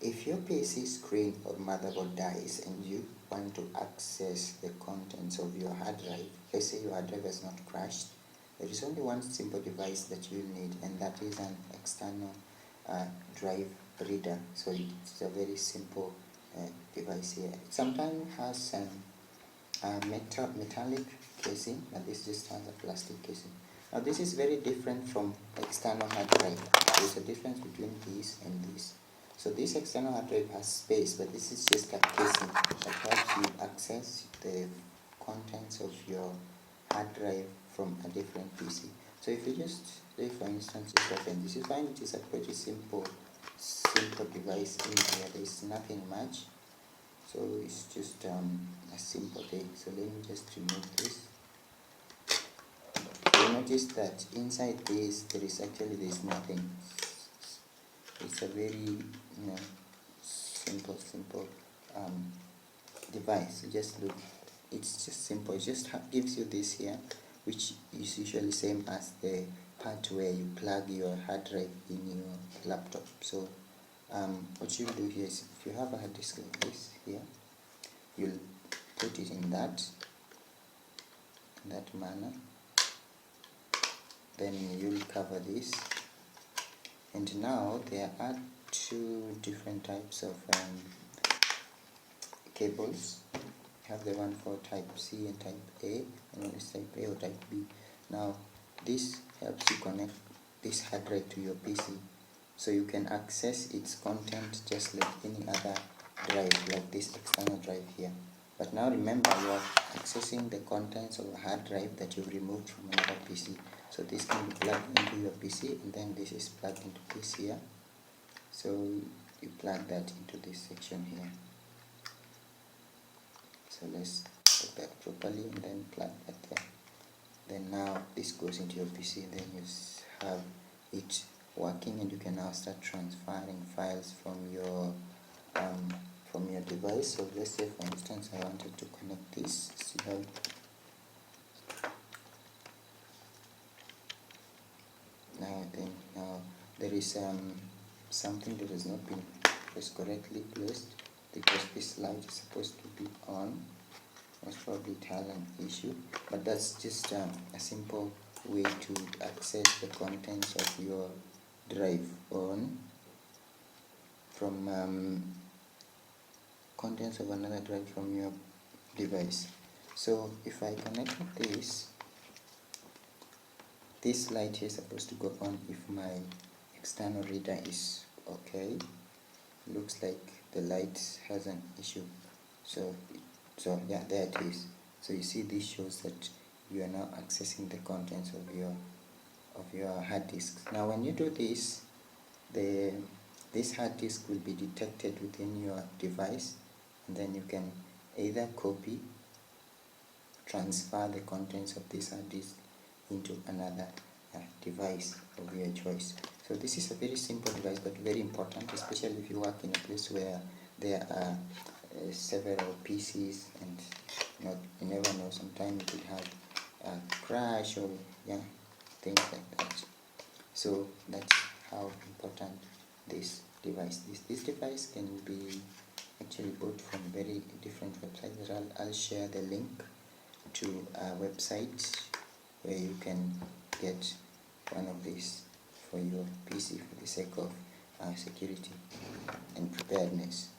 If your PC screen or motherboard dies and you want to access the contents of your hard drive, let's say your hard drive has not crashed, there is only one simple device that you need, and that is an external drive reader. So it's a very simple device here. It sometimes has metallic casing, but this just has a plastic casing. Now this is very different from external hard drive. There's a difference between these and these. So this external hard drive has space, but this is just a casing that helps you access the contents of your hard drive from a different PC. So if you just say, for instance, this is fine. It is a pretty simple device in here. There is nothing much. So it's just a simple thing. So let me just remove this. You notice that inside this there's nothing. It's a very simple device. So just look, it's just simple. It just gives you this here, which is usually same as the part where you plug your hard drive in your laptop. So what you do here is, if you have a hard disk like this here, you'll put it in that manner, then you'll cover this, and now there are two different types of cables. You have the one for type C and type A, and one is type A or type B. Now this helps you connect this hard drive to your PC, so you can access its content just like any other drive, like this external drive here. But now remember, you are accessing the contents of a hard drive that you've removed from another PC. So this can be plugged into your PC, and then this is plugged into this here. So you plug that into this section here. So let's put that properly and then plug that there. Then now this goes into your PC, and then you have it working, and you can now start transferring files from your device. So let's say, for instance, I wanted to connect this. See how now there is something that has not been placed correctly placed, because this light is supposed to be on. Most probably it has an issue, but that's just a simple way to access the contents of your drive from contents of another drive from your device. So if I connect this light here is supposed to go on if my external reader is okay. Looks like the light has an issue. So yeah, there it is. So you see, this shows that you are now accessing the contents of your hard disk. Now when you do this, this hard disk will be detected within your device, and then you can either copy, transfer the contents of this hard disk into another device of your choice. So this is a very simple device, but very important, especially if you work in a place where there are several PCs, and you never know, sometimes you could have a crash or things like that. So that's how important this device is. This device can be actually bought from very different websites. I'll share the link to a website where you can get one of these for your PC for the sake of security and preparedness.